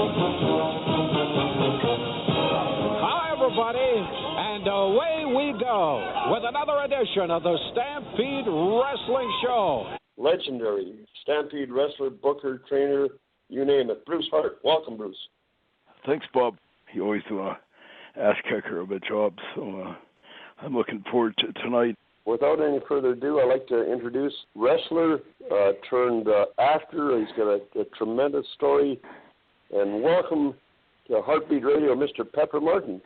Hi, everybody, and away we go with another edition of the Stampede Wrestling Show. Legendary Stampede wrestler, booker, trainer, you name it. Bruce Hart. Welcome, Bruce. Thanks, Bob. You always do a ass-kicker of a job, so I'm looking forward to tonight. Without any further ado, I'd like to introduce wrestler turned actor. He's got a tremendous story. And welcome to Heartbeat Radio, Mr. Pepper Martin.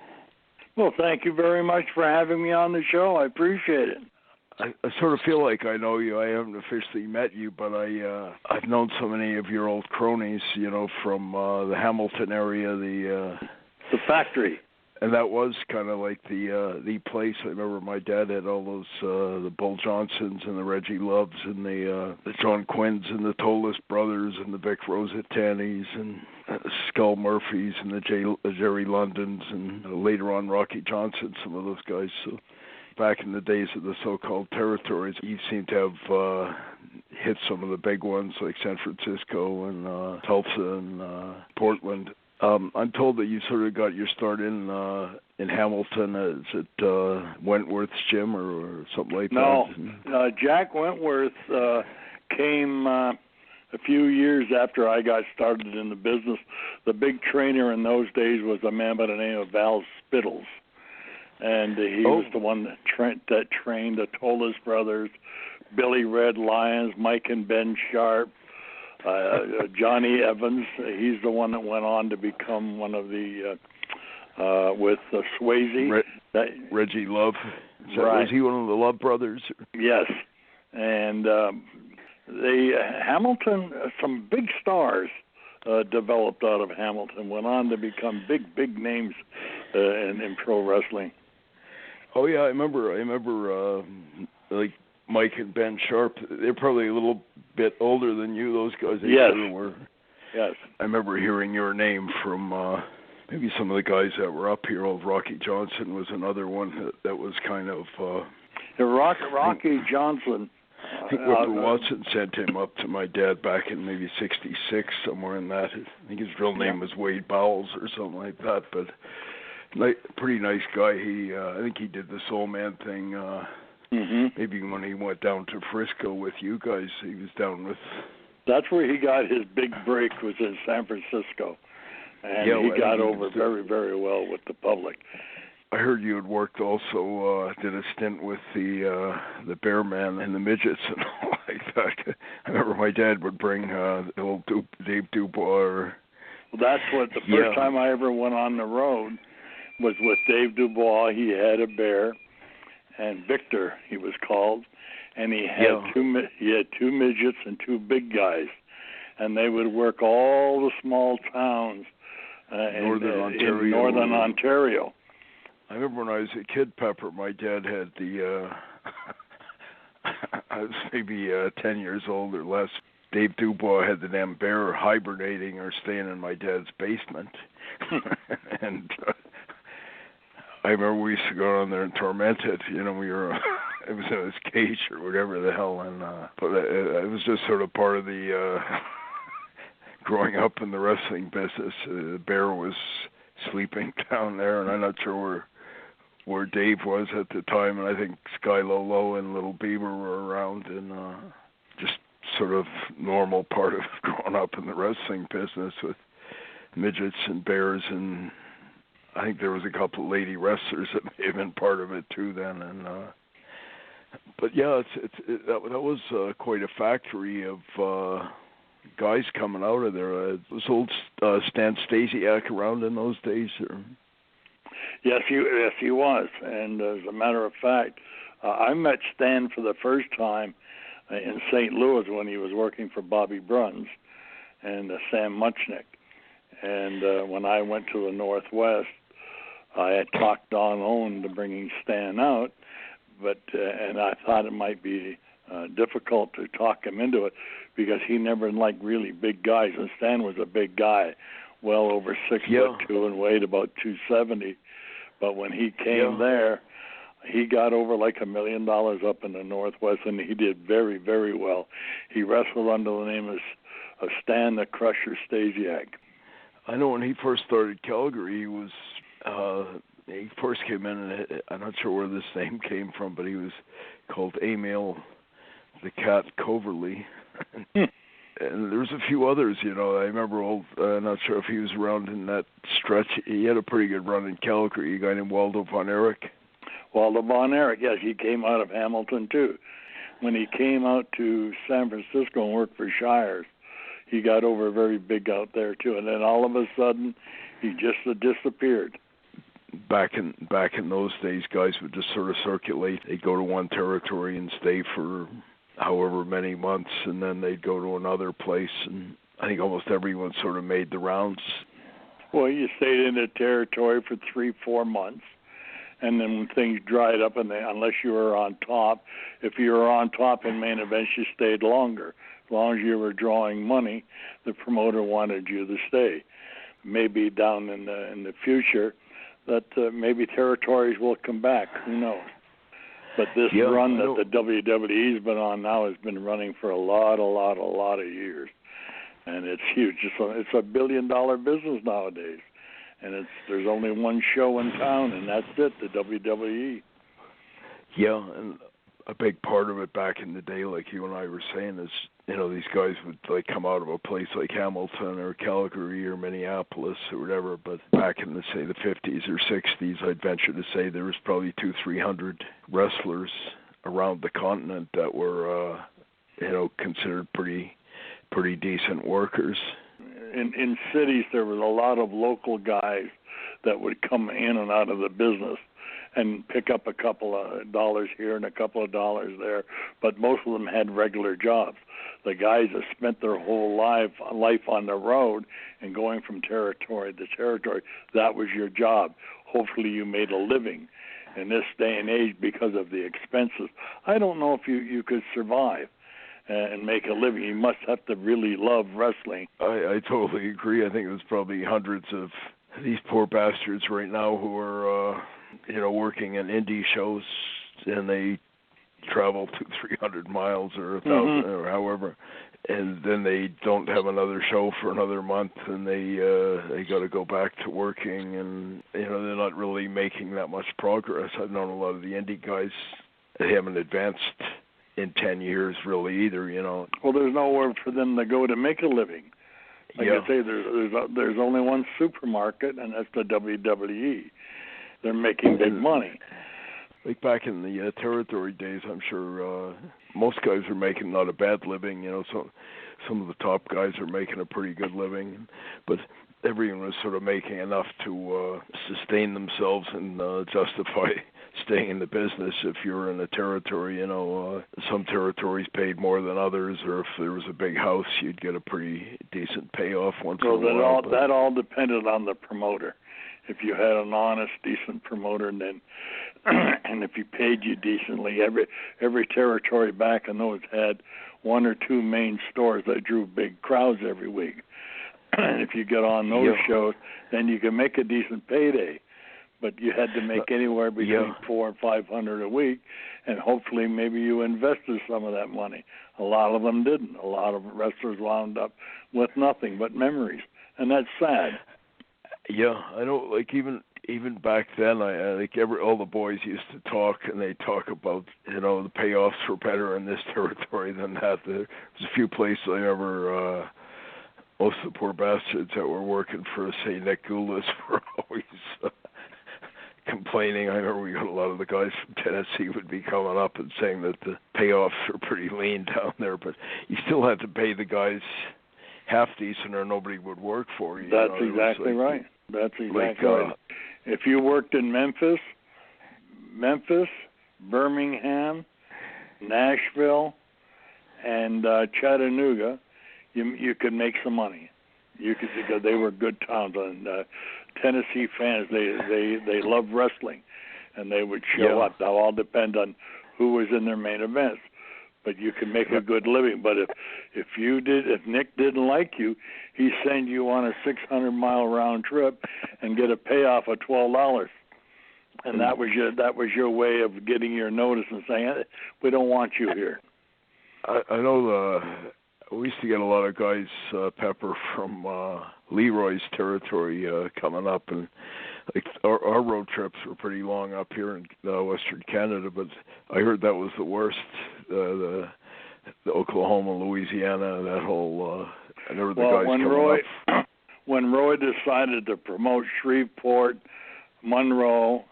Well, thank you very much for having me on the show. I appreciate it. I sort of feel like I know you. I haven't officially met you, but I've known so many of your old cronies, you know, from the Hamilton area, the factory. And that was kind of like the place. I remember my dad had all those the Bull Johnsons and the Reggie Loves and the John Quinns and the Tolis brothers and the Vic Rosatanis and Skull Murphys and the Jerry Londons and later on Rocky Johnson, some of those guys. So back in the days of the so-called territories, you seem to have hit some of the big ones like San Francisco and Tulsa and Portland. I'm told that you sort of got your start in Hamilton. Is it Wentworth's gym or something like that? No, Jack Wentworth came a few years after I got started in the business. The big trainer in those days was a man by the name of Val Spittles. And he was the one that trained the Tolis brothers, Billy Red Lyons, Mike and Ben Sharp, Johnny Evans. He's the one that went on to become one of the, with Swayze. Reggie Love. Right. Was he one of the Love brothers? Yes. And Hamilton, some big stars developed out of Hamilton, went on to become big names in pro wrestling. Oh yeah, I remember like Mike and Ben Sharp. They're probably a little bit older than you. Those guys. Yes. Were. Yes. I remember hearing your name from maybe some of the guys that were up here. Old Rocky Johnson was another one that was kind of. Rocky Johnson. I think Wilbur Watson sent him up to my dad back in maybe '66, somewhere in that. I think his real name was Wade Bowles or something like that, but. Pretty nice guy. I think he did the Soul Man thing. Maybe when he went down to Frisco with you guys, he was down with. That's where he got his big break. Was in San Francisco, and he got over very, very well with the public. I heard you had worked also. Did a stint with the Bear Man and the Midgets and all like that. I remember my dad would bring the old Dave Dubois. Well, that's what the first time I ever went on the road. Was with Dave Dubois. He had a bear, and Victor he was called, and he had two midgets and two big guys, and they would work all the small towns in northern Ontario. I remember when I was a kid, Pepper, my dad had the I was maybe 10 years old or less. Dave Dubois had the damn bear hibernating or staying in my dad's basement, and I remember we used to go around there and torment it. You know, it was in his cage or whatever the hell, and but it was just sort of part of the growing up in the wrestling business. The bear was sleeping down there, and I'm not sure where Dave was at the time, and I think Sky Lolo and Little Beaver were around, and just sort of normal part of growing up in the wrestling business with midgets and bears, and I think there was a couple of lady wrestlers that may have been part of it too then, and but yeah, that was quite a factory of guys coming out of there. Was old Stan Stasiak around in those days? Or? Yes, he was, and as a matter of fact, I met Stan for the first time in St. Louis when he was working for Bobby Bruns and Sam Muchnick, and when I went to the Northwest, I had talked Don Owen to bringing Stan out, but and I thought it might be difficult to talk him into it because he never liked really big guys, and Stan was a big guy, well over 6'2" and weighed about 270. But when he came there, he got over like $1 million up in the Northwest, and he did very, very well. He wrestled under the name of Stan the Crusher Stasiak. I know when he first started Calgary, he first came in, and I'm not sure where this name came from, but he was called Emil the Cat Coverley. And there's a few others, I remember not sure if he was around in that stretch. He had a pretty good run in Calgary, a guy named Waldo Von Erich. Waldo Von Erich, yes, he came out of Hamilton, too. When he came out to San Francisco and worked for Shires, he got over very big out there, too. And then all of a sudden, he just disappeared. Back in those days, guys would just sort of circulate. They'd go to one territory and stay for however many months, and then they'd go to another place. And I think almost everyone sort of made the rounds. Well, you stayed in a territory for 3-4 months, and then when things dried up, and unless you were on top, if you were on top in main events, you stayed longer. As long as you were drawing money, the promoter wanted you to stay. Maybe down in the future, that maybe territories will come back. Who knows? But this run that the WWE's been on now has been running for a lot of years, and it's huge. It's a $1 billion business nowadays, and there's only one show in town, and that's it, the WWE. Yeah, and a big part of it back in the day, like you and I were saying, is these guys would come out of a place like Hamilton or Calgary or Minneapolis or whatever. But back in the 50s or 60s, I'd venture to say there was probably 200-300 wrestlers around the continent that were considered pretty decent workers. In cities, there was a lot of local guys that would come in and out of the business and pick up a couple of dollars here and a couple of dollars there, but most of them had regular jobs. The guys that spent their whole life on the road and going from territory to territory, that was your job. Hopefully you made a living. In this day and age, because of the expenses, I don't know if you could survive and make a living. You must have to really love wrestling. I totally agree. I think there's probably hundreds of these poor bastards right now who are working in indie shows, and they travel 200-300 miles or 1,000 or however, and then they don't have another show for another month, and they got to go back to working, and they're not really making that much progress. I've known a lot of the indie guys that haven't advanced in 10 years really either. Well, there's nowhere for them to go to make a living. Like I say, there's only one supermarket, and that's the WWE. They're making big money. Like back in the territory days, I'm sure most guys are making not a bad living. So some of the top guys are making a pretty good living, but everyone was sort of making enough to sustain themselves and justify staying in the business. If you're in a territory, some territories paid more than others, or if there was a big house, you'd get a pretty decent payoff once in a while. That all depended on the promoter. If you had an honest, decent promoter, and then and if he paid you decently, every territory back in those had 1 or 2 main stores that drew big crowds every week. And if you get on those shows, then you can make a decent payday. But you had to make anywhere between $400 and $500 a week, and hopefully maybe you invested some of that money. A lot of them didn't. A lot of wrestlers wound up with nothing but memories, and that's sad. Yeah, I know. Like even back then, all the boys used to talk, and they talk about the payoffs were better in this territory than that. There's a few places I ever. Most of the poor bastards that were working for, say, Nick Goulas were always complaining. I remember we got a lot of the guys from Tennessee would be coming up and saying that the payoffs were pretty lean down there, but you still had to pay the guys half decent or nobody would work for you. That's exactly right. That's exactly right. If you worked in Memphis, Birmingham, Nashville, and Chattanooga, you could make some money. You could, because they were good towns. And Tennessee fans, they love wrestling, and they would show up. That all depend on who was in their main events. But you can make a good living. But if Nick didn't like you, he'd send you on a 600-mile round trip and get a payoff of $12. And that was your way of getting your notice and saying, we don't want you here. I know We used to get a lot of guys, Pepper, from Leroy's territory coming up, and like our road trips were pretty long up here in Western Canada, but I heard that was the worst. The Oklahoma, Louisiana, that whole. I never the guys coming up. When Roy decided to promote Shreveport, Monroe,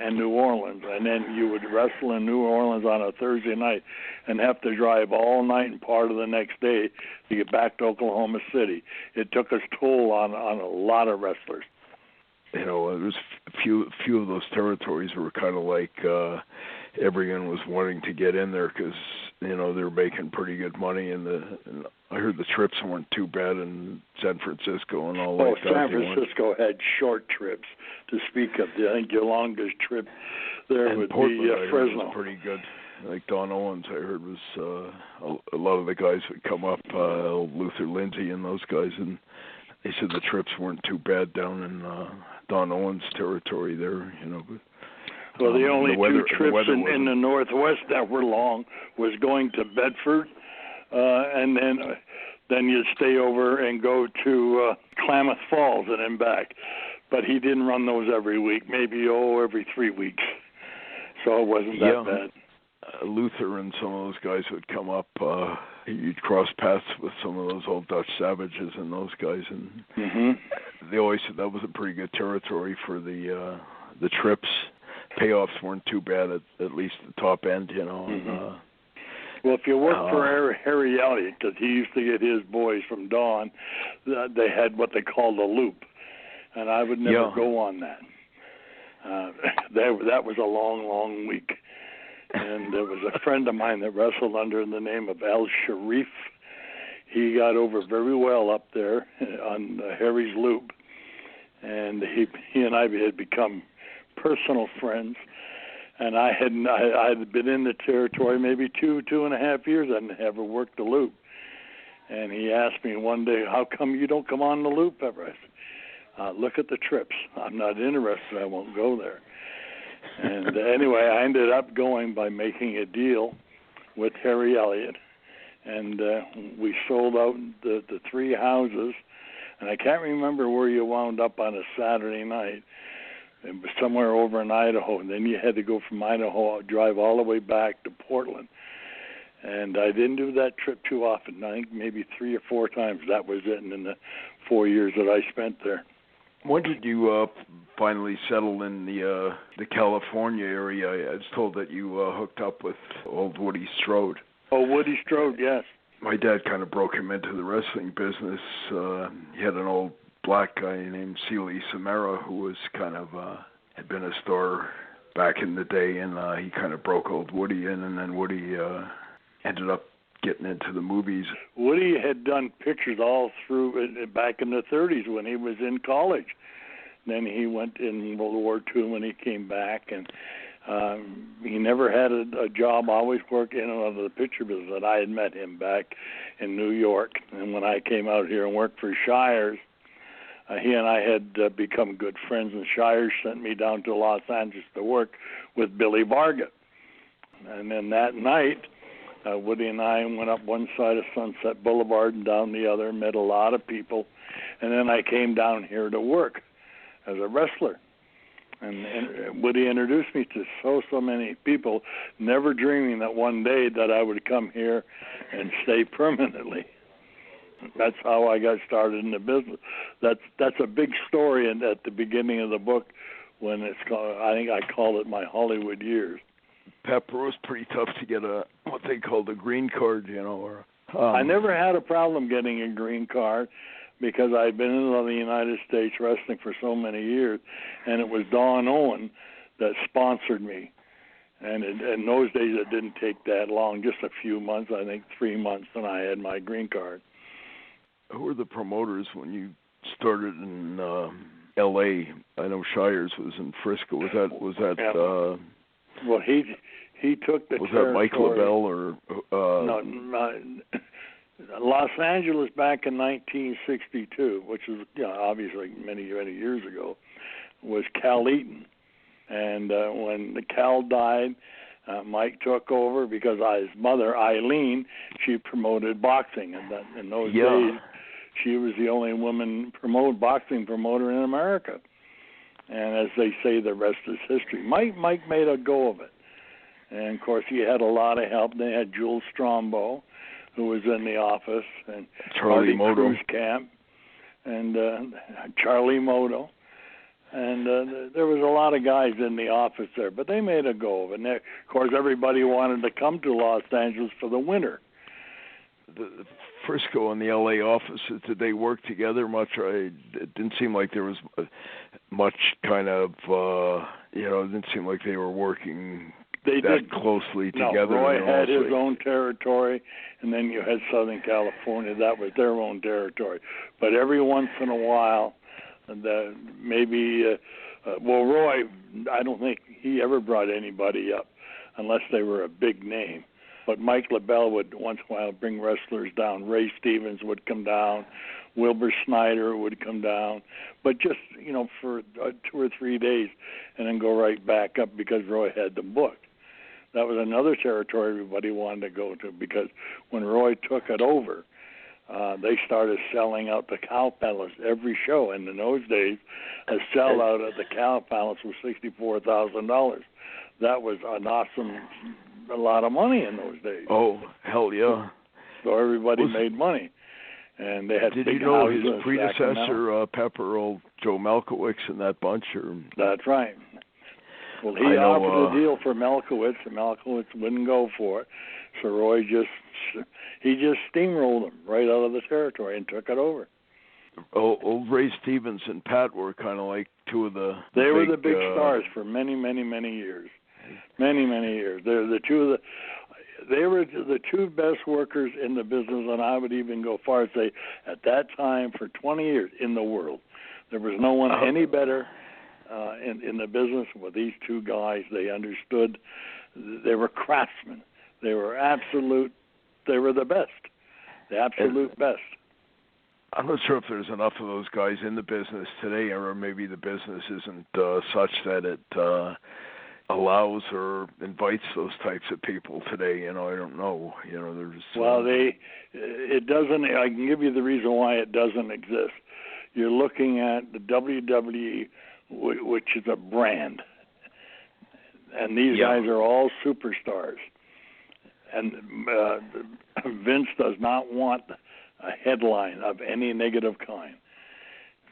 and New Orleans, and then you would wrestle in New Orleans on a Thursday night and have to drive all night and part of the next day to get back to Oklahoma City. It took its toll on a lot of wrestlers. You know, there's a few of those territories were kind of like everyone was wanting to get in there because, you know, they're making pretty good money, and I heard the trips weren't too bad in San Francisco and all that. San Francisco had short trips to speak of. I think your longest trip there and would Portland, be I Fresno. Heard was pretty good. Like Don Owens, I heard was a lot of the guys would come up, Luther Lindsay and those guys, and they said the trips weren't too bad down in Don Owens' territory there, you know. But, well, the only two trips in the Northwest that were long was going to Bedford, and then you'd stay over and go to Klamath Falls and then back. But he didn't run those every week, maybe every 3 weeks. So it wasn't that bad. Luther and some of those guys would come up. You'd cross paths with some of those old Dutch Savages and those guys, and they always said that was a pretty good territory for the trips. Payoffs weren't too bad at least the top end, you know. And, well, if you worked for Harry Elliott, because he used to get his boys from Dawn, they had what they called a loop, and I would never go on that. That was a long week. And there was a friend of mine that wrestled under the name of Al Sharif. He got over very well up there on Harry's Loop, and he and I had become personal friends. And I had been in the territory maybe 2.5 years. I never worked the Loop. And he asked me one day, "How come you don't come on the Loop ever?" I said, "Look at the trips. I'm not interested. I won't go there." And anyway, I ended up going by making a deal with Harry Elliott, and we sold out the 3 houses, and I can't remember where you wound up on a Saturday night. It was somewhere over in Idaho, and then you had to go from Idaho, drive all the way back to Portland. And I didn't do that trip too often. I think maybe 3 or 4 times. That was it in the 4 years that I spent there. When did you finally settle in the California area? I was told that you hooked up with old Woody Strode. Oh, Woody Strode, yes. My dad kind of broke him into the wrestling business. He had an old black guy named Sealy Samara who was kind of had been a star back in the day, and he kind of broke old Woody in, and then Woody ended up getting into the movies. Woody had done pictures all through back in the 30s when he was in college. Then he went in World War II when he came back, and he never had a job, always worked in and out of the picture business. That I had met him back in New York, and when I came out here and worked for Shires, he and I had become good friends, and Shires sent me down to Los Angeles to work with Billy Varga. And then that night, Woody and I went up one side of Sunset Boulevard and down the other, met a lot of people, and then I came down here to work as a wrestler. And Woody introduced me to so many people, never dreaming that one day that I would come here and stay permanently. That's how I got started in the business. That's a big story at the beginning of the book when it's called, I think I call it my Hollywood years. Pepper was pretty tough to get what they called a green card, you know. I never had a problem getting a green card because I'd been in the United States wrestling for so many years, and it was Don Owen that sponsored me. And in those days, it didn't take that long, just a few months, I think 3 months, and I had my green card. Who were the promoters when you started in L.A.? I know Shires was in Frisco. Was that? Yeah. Well, he took the was territory. That Mike Lebell or? No, Los Angeles back in 1962, which is obviously many years ago, was Cal Eaton. And when Cal died, Mike took over because his mother, Eileen, she promoted boxing. And in those days, she was the only woman boxing promoter in America. And as they say, the rest is history. Mike made a go of it. And, of course, he had a lot of help. They had Jules Strombo, who was in the office, and Charlie Moto. Camp, and Charlie Moto. And there was a lot of guys in the office there, but they made a go of it. And of course, everybody wanted to come to Los Angeles for the winter. The Frisco and the L.A. offices, did they work together much? It didn't seem like there was much kind of, it didn't seem like they were working closely together. No, Roy had his own territory, and then you had Southern California. That was their own territory. But every once in a while, Roy, I don't think he ever brought anybody up unless they were a big name. But Mike Lebell would once in a while bring wrestlers down. Ray Stevens would come down. Wilbur Snyder would come down. But just, for 2 or 3 days and then go right back up because Roy had them booked. That was another territory everybody wanted to go to because when Roy took it over, they started selling out the Cow Palace every show. And in those days, a sellout at the Cow Palace was $64,000. That was a lot of money in those days. Oh, hell yeah. So everybody made money. And they had Did big you know houses his predecessor, Pepper, old Joe Malkowicz and that bunch? That's right. Well, he offered a deal for Malkowicz, and Malkowicz wouldn't go for it. So Roy just steamrolled him right out of the territory and took it over. Old Ray Stevens and Pat were kind of like two of the. They were the big stars for many, many, many years. Many, many years. They were the two best workers in the business, and I would even go far as say at that time for 20 years in the world. There was no one any better in the business with these two guys. They understood. They were craftsmen. They were the best. The absolute best. I'm not sure if there's enough of those guys in the business today, or maybe the business isn't such that it allows or invites those types of people today. I don't know. There's it doesn't. I can give you the reason why it doesn't exist. You're looking at the WWE, which is a brand, and these guys are all superstars. And Vince does not want a headline of any negative kind.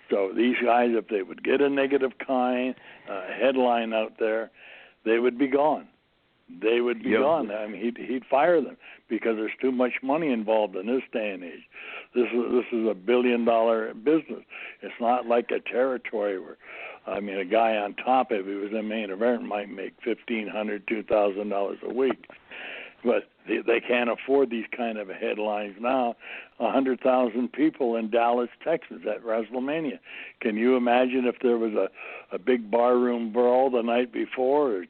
So these guys, if they would get a negative kind, headline out there, they would be gone. They would be gone. I mean, he'd fire them because there's too much money involved in this day and age. This is $1 billion business. It's not like a territory where, a guy on top, if he was in main event, might make $1,500, $2,000 a week. But they can't afford these kind of headlines now. 100,000 people in Dallas, Texas at WrestleMania. Can you imagine if there was a big barroom brawl the night before or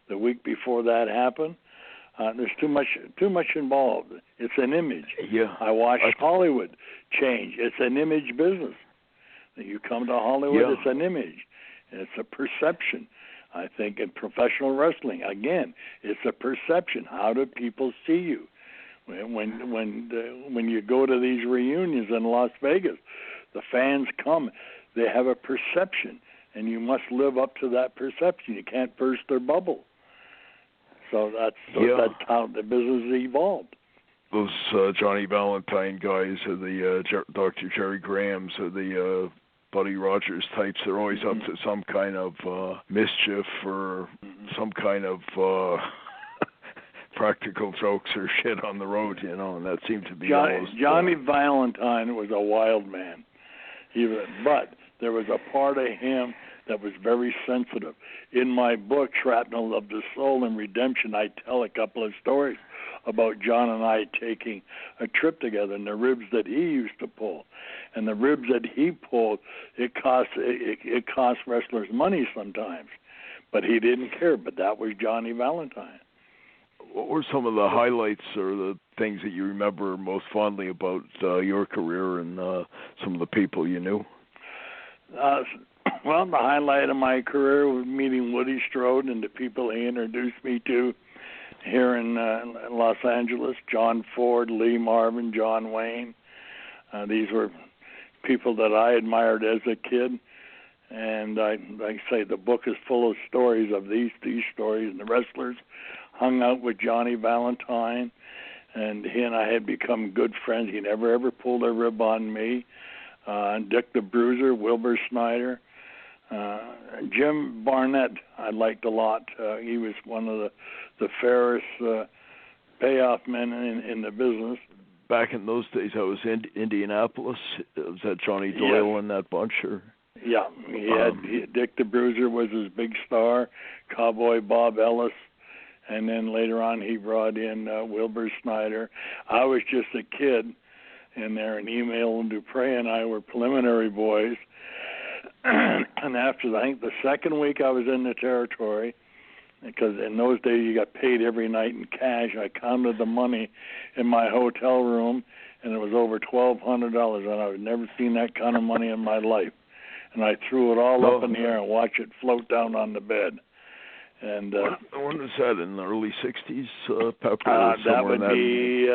the week before that happened? There's too much involved. It's an image. Yeah. I watched Hollywood change. It's an image business. You come to Hollywood, it's an image. It's a perception. I think in professional wrestling, again, it's a perception. How do people see you? When you go to these reunions in Las Vegas, the fans come. They have a perception, and you must live up to that perception. You can't burst their bubble. So that's how the business evolved. Those Johnny Valentine guys, or the Dr. Jerry Grahams, or the Buddy Rogers types, they're always up to some kind of mischief or some kind of practical jokes or shit on the road, and that seemed to be Johnny Valentine was a wild man. But there was a part of him that was very sensitive. In my book, Shrapnel of the Soul and Redemption, I tell a couple of stories about John and I taking a trip together and the ribs that he used to pull. And the ribs that he pulled, it cost wrestlers money sometimes. But he didn't care. But that was Johnny Valentine. What were some of the highlights or the things that you remember most fondly about your career and some of the people you knew? Well, the highlight of my career was meeting Woody Strode and the people he introduced me to. here in Los Angeles. John Ford, Lee Marvin, John Wayne. These were people that I admired as a kid. And like I say, the book is full of stories of these stories. And the wrestlers hung out with Johnny Valentine, and he and I had become good friends. He never ever pulled a rib on me. Dick the Bruiser, Wilbur Snyder, Jim Barnett I liked a lot. He was one of the fairest payoff men in the business. Back in those days, I was in Indianapolis. Was that Johnny Doyle in that bunch? Or? Yeah, Dick the Bruiser was his big star, Cowboy Bob Ellis, and then later on he brought in Wilbur Snyder. I was just a kid in there, and Email and Dupre and I were preliminary boys. And after, I think, the second week I was in the territory, because in those days you got paid every night in cash, I counted the money in my hotel room, and it was over $1,200, and I've never seen that kind of money in my life. And I threw it all up in the air and watched it float down on the bed. And when was that, in the early 60s, Pepper? That would be,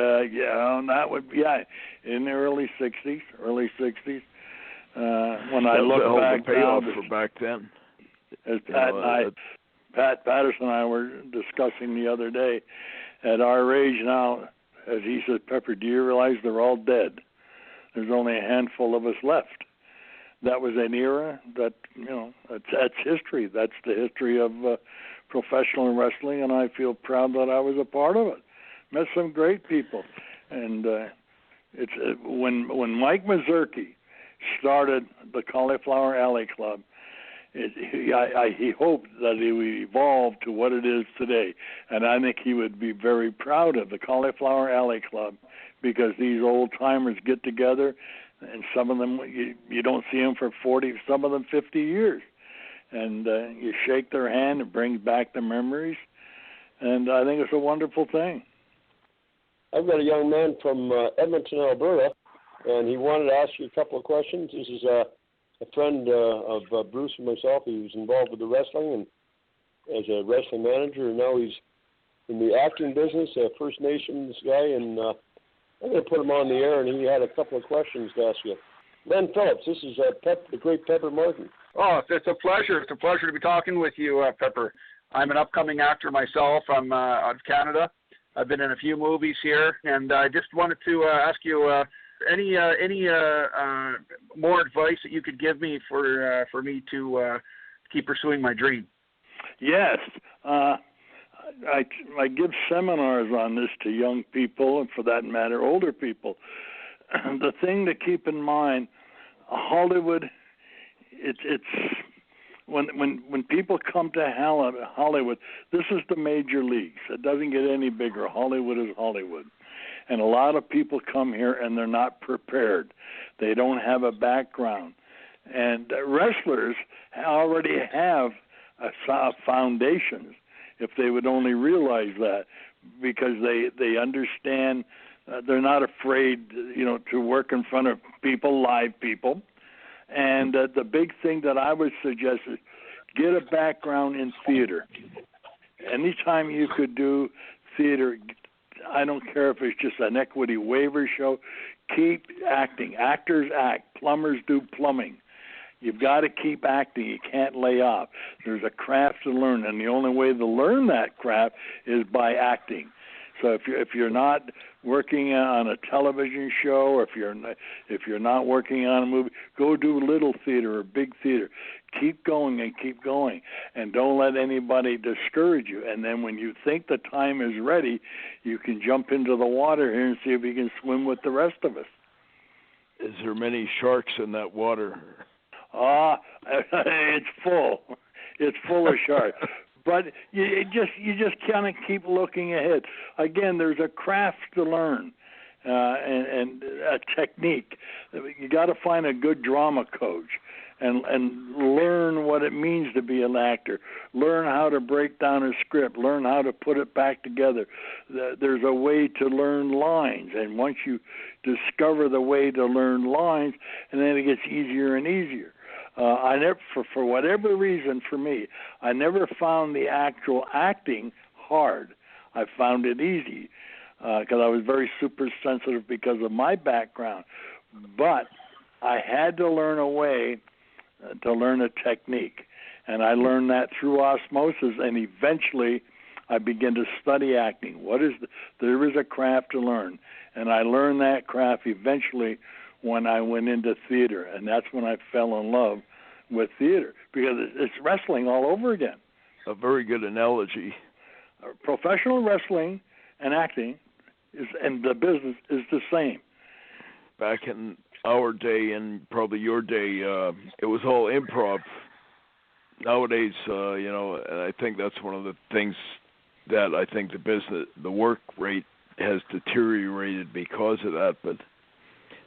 in the early 60s. When I look back now, for back then. As Pat Patterson and I were discussing the other day, at our age now, as he said, Pepper, do you realize they're all dead? There's only a handful of us left. That was an era that, that's history. That's the history of professional wrestling, and I feel proud that I was a part of it. Met some great people. And it's when Mike Mazurki started the Cauliflower Alley Club, he hoped that it would evolve to what it is today. And I think he would be very proud of the Cauliflower Alley Club, because these old-timers get together, and some of them, you don't see them for 40, some of them 50 years. And you shake their hand, it brings back the memories. And I think it's a wonderful thing. I've got a young man from Edmonton, Alberta, and he wanted to ask you a couple of questions. This is a friend of Bruce and myself. He was involved with the wrestling and as a wrestling manager, and now he's in the acting business, First Nations guy, and I'm going to put him on the air, and he had a couple of questions to ask you. Len Phillips, this is the great Pepper Martin. Oh, it's a pleasure. It's a pleasure to be talking with you, Pepper. I'm an upcoming actor myself. I'm out of Canada. I've been in a few movies here, and I just wanted to ask you any more advice that you could give me for me to keep pursuing my dream. Yes. I give seminars on this to young people, and for that matter, older people. The thing to keep in mind, Hollywood, it's when people come to Hollywood, this is the major leagues. It doesn't get any bigger. Hollywood is Hollywood. And a lot of people come here and they're not prepared. They don't have a background. And wrestlers already have foundations, if they would only realize that, because they understand. They're not afraid, to work in front of people, live people. And the big thing that I would suggest is get a background in theater. Anytime you could do theater, I don't care if it's just an equity waiver show, keep acting. Actors act. Plumbers do plumbing. You've got to keep acting. You can't lay off. There's a craft to learn, and the only way to learn that craft is by acting. So if you're not working on a television show, or if you're not working on a movie, go do little theater or big theater. Keep going and keep going, and don't let anybody discourage you. And then when you think the time is ready, you can jump into the water here and see if you can swim with the rest of us. Is there many sharks in that water? It's full. It's full of sharks. But you just kind of keep looking ahead. Again, there's a craft to learn and a technique. You got to find a good drama coach and learn what it means to be an actor. Learn how to break down a script. Learn how to put it back together. There's a way to learn lines, and once you discover the way to learn lines, and then it gets easier and easier. I never, for whatever reason, for me, I never found the actual acting hard. I found it easy because I was very super sensitive because of my background. But I had to learn a way to learn a technique. And I learned that through osmosis, and eventually I began to study acting. There is a craft to learn. And I learned that craft eventually when I went into theater, and that's when I fell in love with theater, because it's wrestling all over again. A very good analogy. Professional wrestling and acting and the business is the same. Back in our day and probably your day, it was all improv. Nowadays, and I think that's one of the things that I think the work rate has deteriorated because of that. But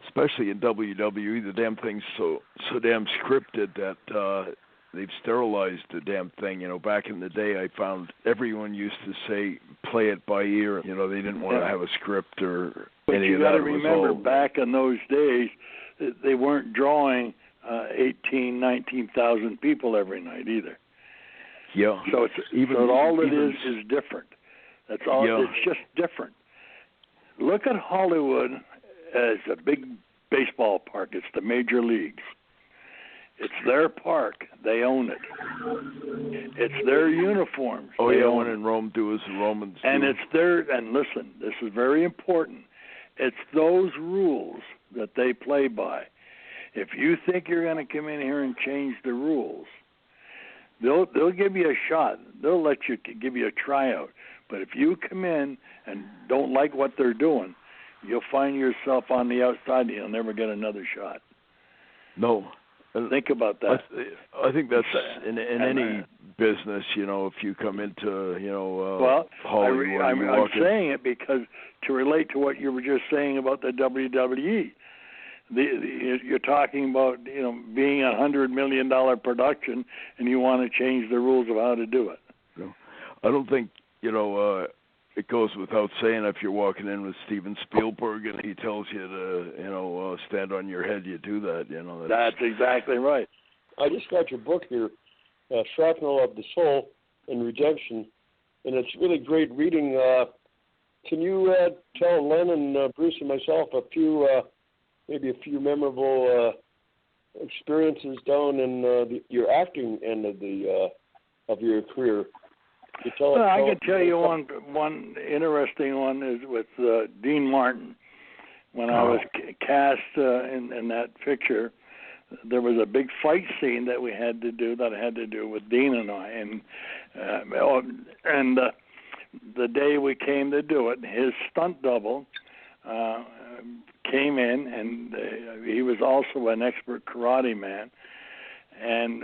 especially in WWE, the damn thing's so damn scripted that they've sterilized the damn thing. Back in the day, I found everyone used to say, play it by ear. They didn't want to have a script or any of that. But you got to remember, back in those days, they weren't drawing 18,000, 19,000 people every night either. Yeah. So all it is different. That's all. Yeah. It's just different. Look at Hollywood as a big baseball park. It's the major leagues. It's their park. They own it. It's their uniforms. Oh, yeah, when in Rome, do as the Romans do. And it's and listen, this is very important. It's those rules that they play by. If you think you're going to come in here and change the rules, they'll give you a shot. They'll let you give you a tryout. But if you come in and don't like what they're doing, you'll find yourself on the outside and you'll never get another shot. No. Think about that. I think that's in any business, if you come into, Hollywood. I'm saying it because to relate to what you were just saying about the WWE, you're talking about, being a $100 million production and you want to change the rules of how to do it. No, I don't think, it goes without saying if you're walking in with Steven Spielberg and he tells you to, stand on your head, you do that. That's exactly right. I just got your book here, Shrapnel of the Soul and Redemption, and it's really great reading. Can you tell Len and Bruce and myself maybe a few memorable experiences down in your acting end of your career? I can tell you one interesting one is with Dean Martin. When I was cast in that picture, there was a big fight scene that I had to do with Dean and I, and the day we came to do it, his stunt double came in, and he was also an expert karate man. And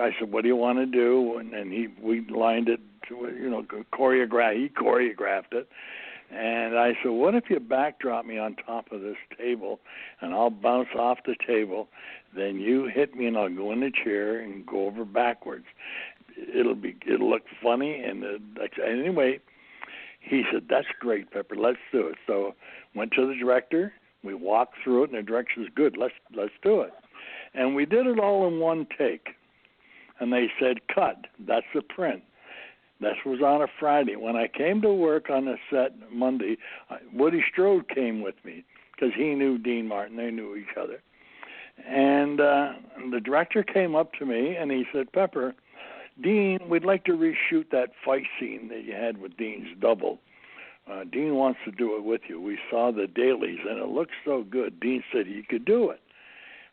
I said, "What do you want to do?" And we lined it to, choreograph. He choreographed it, and I said, "What if you backdrop me on top of this table, and I'll bounce off the table, then you hit me, and I'll go in the chair and go over backwards. It'll look funny." And anyway, he said, "That's great, Pepper. Let's do it." So went to the director. We walked through it, and the director says, "Good. Let's do it." And we did it all in one take. And they said, "Cut." That's the print. That was on a Friday. When I came to work on the set Monday, Woody Strode came with me because he knew Dean Martin. They knew each other. And the director came up to me and he said, "Pepper, Dean, we'd like to reshoot that fight scene that you had with Dean's double. Dean wants to do it with you. We saw the dailies and it looks so good. Dean said you could do it.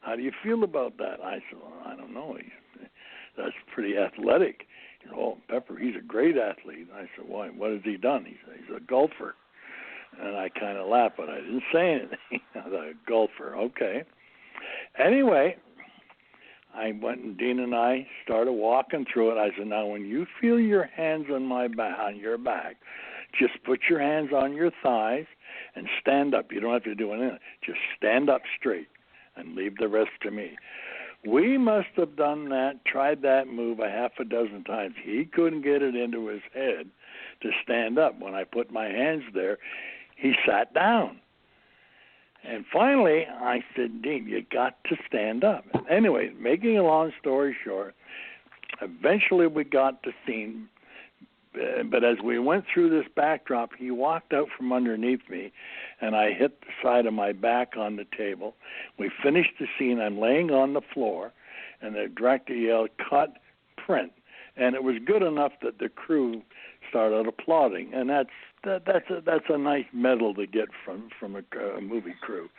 How do you feel about that?" I said, "Well, I don't know. That's pretty athletic. Pepper, he's a great athlete." I said, "Why? What has he done?" He said, "He's a golfer." And I kind of laughed, but I didn't say anything. I thought, "A golfer, okay." Anyway, I went and Dean and I started walking through it. I said, "Now, when you feel your hands on your back, just put your hands on your thighs and stand up. You don't have to do anything. Just stand up straight and leave the rest to me." We must have tried that move a half a dozen times. He couldn't get it into his head to stand up. When I put my hands there, he sat down. And finally, I said, "Dean, you got to stand up." Anyway, making a long story short, eventually we got the scene But as we went through this backdrop, he walked out from underneath me, and I hit the side of my back on the table. We finished the scene. I'm laying on the floor, and the director yelled, "Cut, print." And it was good enough that the crew started applauding, and that's a nice medal to get from a movie crew.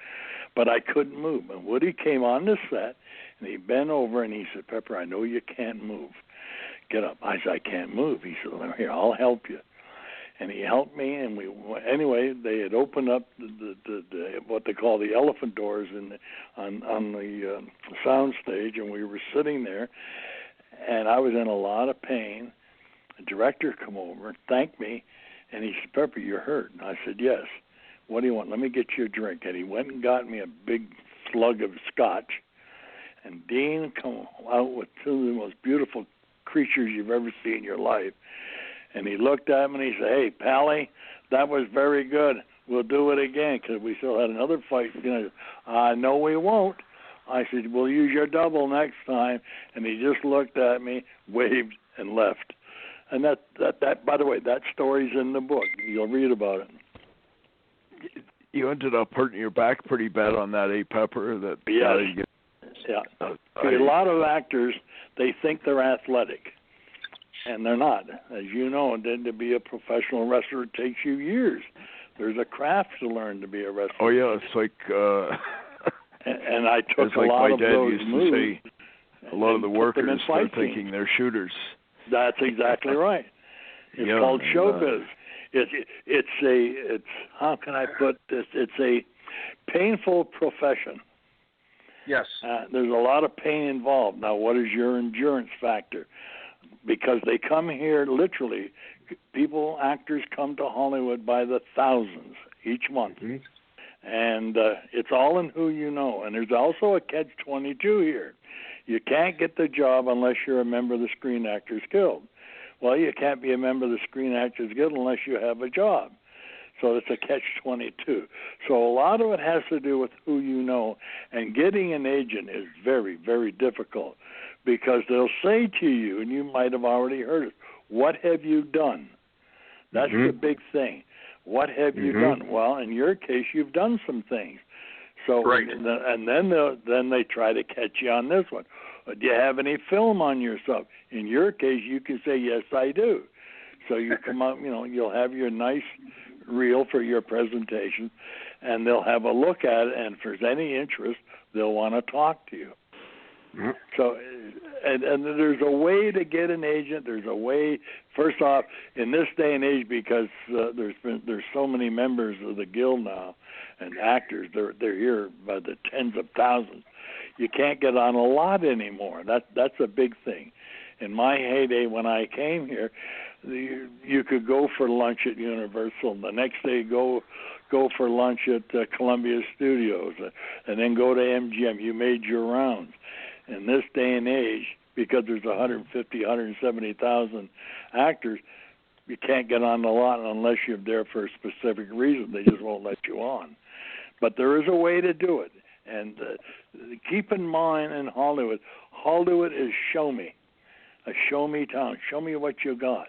But I couldn't move. And Woody came on the set, and he bent over and he said, "Pepper, I know you can't move. Get up." I said, "I can't move." He said, "Well, here, I'll help you." And he helped me, and anyway, they had opened up the what they call the elephant doors on the sound stage, and we were sitting there, and I was in a lot of pain. The director come over and thanked me, and he said, "Pepper, you're hurt." And I said, "Yes." "What do you want?" "Let me get you a drink." And he went and got me a big slug of scotch, and Dean come out with two of the most beautiful creatures you've ever seen in your life. And he looked at me and he said, "Hey, Pally, that was very good. We'll do it again," because we still had another fight. No, we won't. I said, "We'll use your double next time." And he just looked at me, waved, and left. And that by the way, that story's in the book. You'll read about it. You ended up hurting your back pretty bad on that, Pepper? Yes. Yeah. A lot of actors, they think they're athletic, and they're not. As you know, to be a professional wrestler, it takes you years. There's a craft to learn to be a wrestler. Oh, yeah, it's like... and I took a lot of those moves. My dad used to say, a lot of the workers are thinking they're shooters. That's exactly right. It's called showbiz. It's how can I put this? It's a painful profession. Yes. There's a lot of pain involved. Now, what is your endurance factor? Because they come here literally, actors come to Hollywood by the thousands each month. Mm-hmm. And it's all in who you know. And there's also a catch-22 here. You can't get the job unless you're a member of the Screen Actors Guild. Well, you can't be a member of the Screen Actors Guild unless you have a job. So it's a catch-22. So a lot of it has to do with who you know. And getting an agent is very, very difficult because they'll say to you, and you might have already heard it, "What have you done?" That's the big thing. What have you done? Well, in your case, you've done some things. So, right. And then they try to catch you on this one. Do you have any film on yourself? In your case, you can say, "Yes, I do." So you come up, you'll have your nice reel for your presentation, and they'll have a look at it, and if there's any interest, they'll want to talk to you. Mm-hmm. So, and there's a way to get an agent. There's a way. First off, in this day and age, because there's so many members of the guild now, and actors, they're here by the tens of thousands. You can't get on a lot anymore. That's a big thing. In my heyday, when I came here, you could go for lunch at Universal, and the next day go for lunch at Columbia Studios, and then go to MGM. You made your rounds. In this day and age, because there's 150, 170,000 actors, you can't get on the lot unless you're there for a specific reason. They just won't let you on. But there is a way to do it. And keep in mind in Hollywood is show me. A show me town. Show me what you got.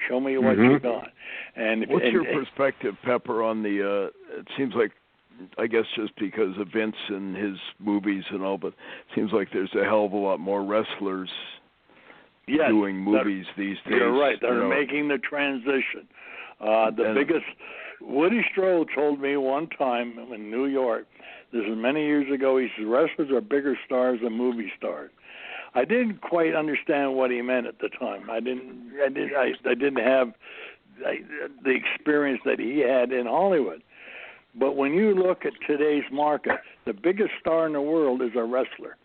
Show me what you got. And what's your perspective, Pepper, on the? It seems like, I guess, just because of Vince and his movies and all, but it seems like there's a hell of a lot more wrestlers doing movies these days. You're right. They're making the transition. Biggest. Woody Strode told me one time in New York. This is many years ago. He said wrestlers are bigger stars than movie stars. I didn't quite understand what he meant at the time. I didn't have the experience that he had in Hollywood. But when you look at today's market, the biggest star in the world is a wrestler.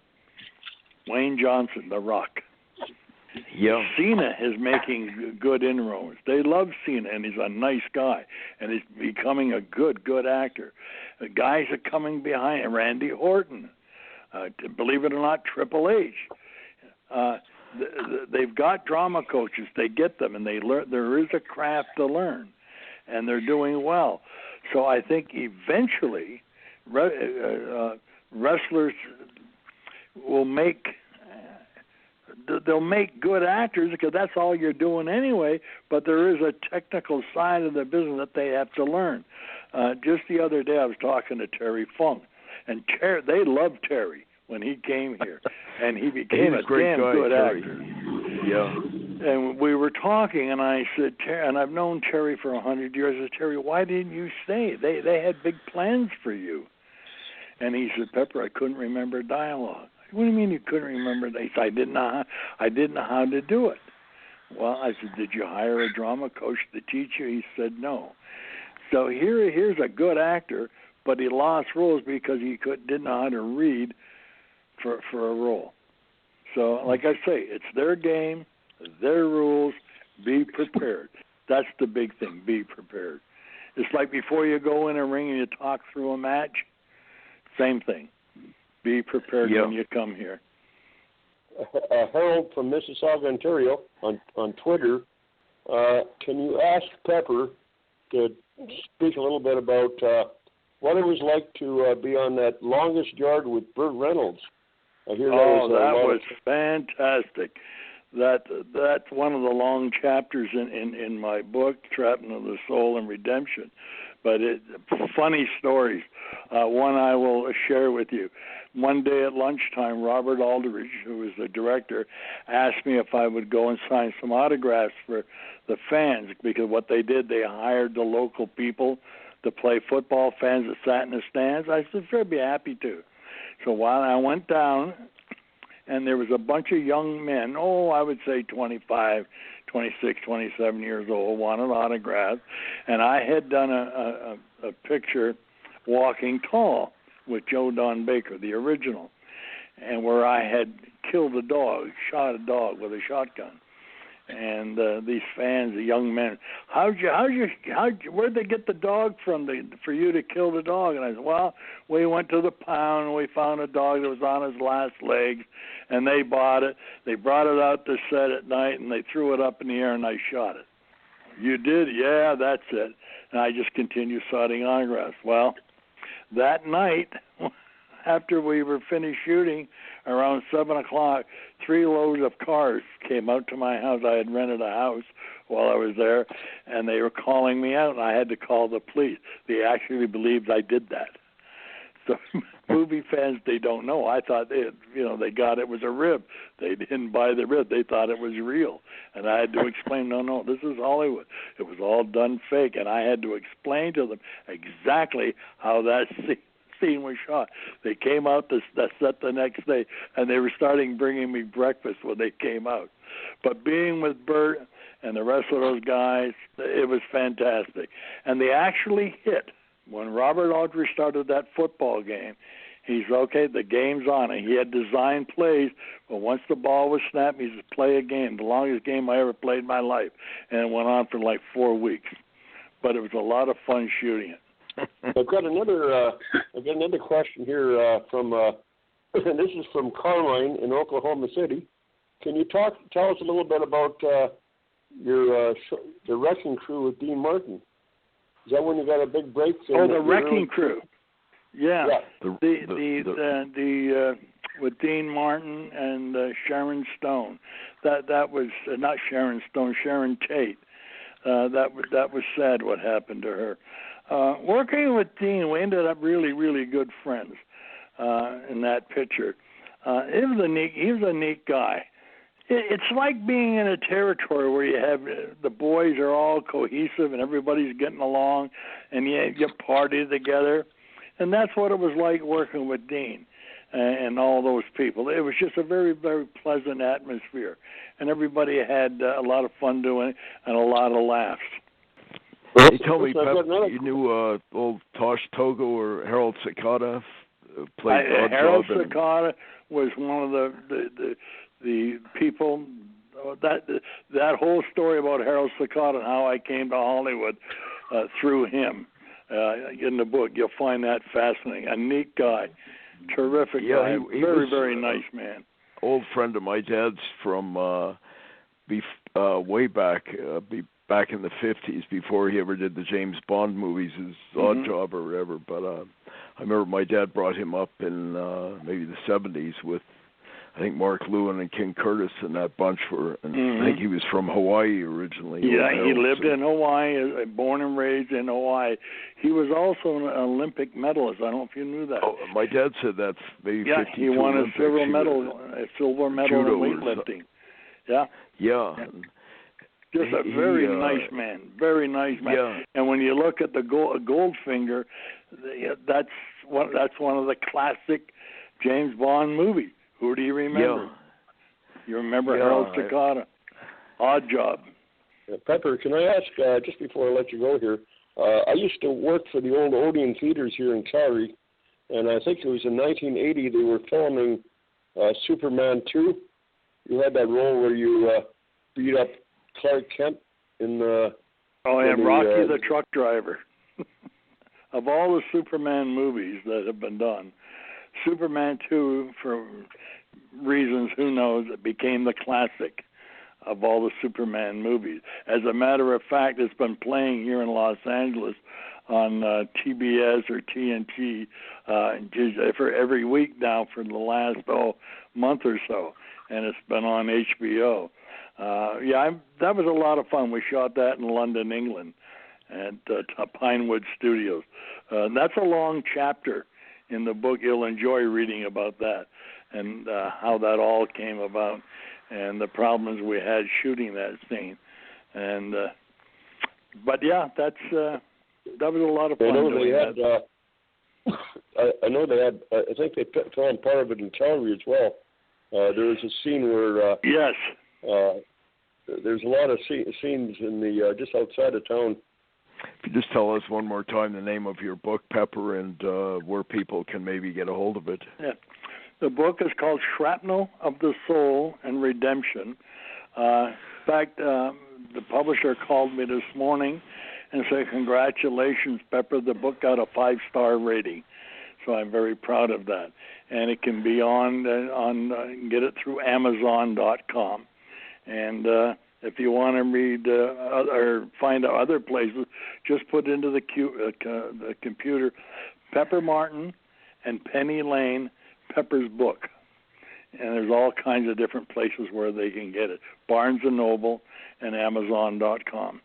Wayne Johnson, The Rock. Yeah. Cena is making good inroads. They love Cena, and he's a nice guy, and he's becoming a good actor. The guys are coming behind. Randy Orton. Believe it or not, Triple H. They've got drama coaches. They get them, and they learn. There is a craft to learn, and they're doing well. So I think eventually wrestlers will make they'll make good actors because that's all you're doing anyway, but there is a technical side of the business that they have to learn. Just the other day I was talking to Terry Funk, and they loved Terry when he came here, and he became a damn good actor. Yeah. And we were talking, and I said, and I've known Terry for 100 years. I said, Terry, why didn't you stay? They had big plans for you. And he said, Pepper, I couldn't remember dialogue. What do you mean you couldn't remember? He said, I didn't know how to do it. Well, I said, did you hire a drama coach to teach you? He said, no. So here's a good actor, but he lost roles because he didn't know how to read for a role. So, like I say, it's their game, their rules. Be prepared. That's the big thing. Be prepared. It's like before you go in a ring and you talk through a match. Same thing. Be prepared when you come here. Harold from Mississauga, Ontario, on Twitter. Can you ask Pepper to speak a little bit about what it was like to be on that longest yard with Burt Reynolds? I hear that was fantastic. That's one of the long chapters in my book, Trapping of the Soul and Redemption. But funny stories. One I will share with you. One day at lunchtime, Robert Aldridge, who was the director, asked me if I would go and sign some autographs for the fans, because what they did, they hired the local people to play football, fans that sat in the stands. I said, sure, I'd be happy to. So while I went down, and there was a bunch of young men, I would say 25, 26, 27 years old, wanted autographs, and I had done a picture, Walking Tall, with Joe Don Baker, the original, and where I had killed a dog, shot a dog with a shotgun. And these fans, the young men, where'd they get the dog from for you to kill the dog? And I said, well, we went to the pound and we found a dog that was on his last legs, and they bought it. They brought it out to set at night, and they threw it up in the air, and I shot it. You did? Yeah, that's it. And I just continued signing autographs. Well, that night, after we were finished shooting, around 7 o'clock, 3 loads of cars came out to my house. I had rented a house while I was there, and they were calling me out, and I had to call the police. They actually believed I did that. So movie fans, they don't know. I thought they got it was a rib. They didn't buy the rib. They thought it was real. And I had to explain, no, this is Hollywood. It was all done fake. And I had to explain to them exactly how that scene was shot. They came out to set the next day, and they were starting bringing me breakfast when they came out. But being with Burt and the rest of those guys, it was fantastic. And they actually hit. When Robert Aldridge started that football game, he's okay, the game's on. And he had designed plays, but once the ball was snapped, he said, play a game, the longest game I ever played in my life. And it went on for like 4 weeks. But it was a lot of fun shooting it. I've got another question here from, and this is from Carmine in Oklahoma City. Can you tell us a little bit about your the Wrecking Crew with Dean Martin? Is that when you got a big break? The Wrecking Crew. Yeah. The with Dean Martin and Sharon Stone. That was not Sharon Stone, Sharon Tate. That was sad what happened to her. Working with Dean, we ended up really, really good friends in that picture. He was a neat guy. It's like being in a territory where you have the boys are all cohesive and everybody's getting along, and you party together, and that's what it was like working with Dean and all those people. It was just a very, very pleasant atmosphere, and everybody had a lot of fun doing it and a lot of laughs. He told me, Pep, you knew old Tosh Togo or Harold Sakata played Odd Harold Job. Sakata was one of the people. That whole story about Harold Sakata and how I came to Hollywood through him in the book. You'll find that fascinating. A neat guy, terrific guy, he very, was, very nice man. Old friend of my dad's from way back back in the 50s, before he ever did the James Bond movies, his Odd Job or whatever. But I remember my dad brought him up in maybe the 70s with, I think Mark Lewin and King Curtis and that bunch were. And I think he was from Hawaii originally. Yeah, he lived in Hawaii, born and raised in Hawaii. He was also an Olympic medalist. I don't know if you knew that. Oh, my dad said that's maybe 52 he won Olympics. a silver medal in weightlifting. Yeah. Yeah. Just a very nice man. Very nice man. Yeah. And when you look at the Goldfinger, that's one of the classic James Bond movies. Who do you remember? Yeah. You remember Harold Sakata, Odd Job. Pepper, can I ask, just before I let you go here, I used to work for the old Odeon Theaters here in Calgary, and I think it was in 1980 they were filming Superman 2. You had that role where you beat up Clark Kent in the... and Rocky the Truck Driver. Of all the Superman movies that have been done, Superman 2, for reasons who knows, it became the classic of all the Superman movies. As a matter of fact, it's been playing here in Los Angeles on TBS or TNT for every week now for the last month or so, and it's been on HBO. That was a lot of fun. We shot that in London, England, at Pinewood Studios. That's a long chapter in the book. You'll enjoy reading about that and how that all came about and the problems we had shooting that scene. And but yeah, that was a lot of fun. I know they had. I think they filmed part of it in Calgary as well. There was a scene where yes, there's a lot of scenes in the just outside of town. If you just tell us one more time the name of your book, Pepper, and where people can maybe get a hold of it. Yeah. The book is called Shrapnel of the Soul and Redemption. In fact, the publisher called me this morning and said, "Congratulations, Pepper, the book got a 5-star rating." So I'm very proud of that. And it can be get it through Amazon.com. And if you want to read or find out other places, just put into the computer Pepper Martin and Penny Lane, Pepper's book. And there's all kinds of different places where they can get it. Barnes & Noble and Amazon.com.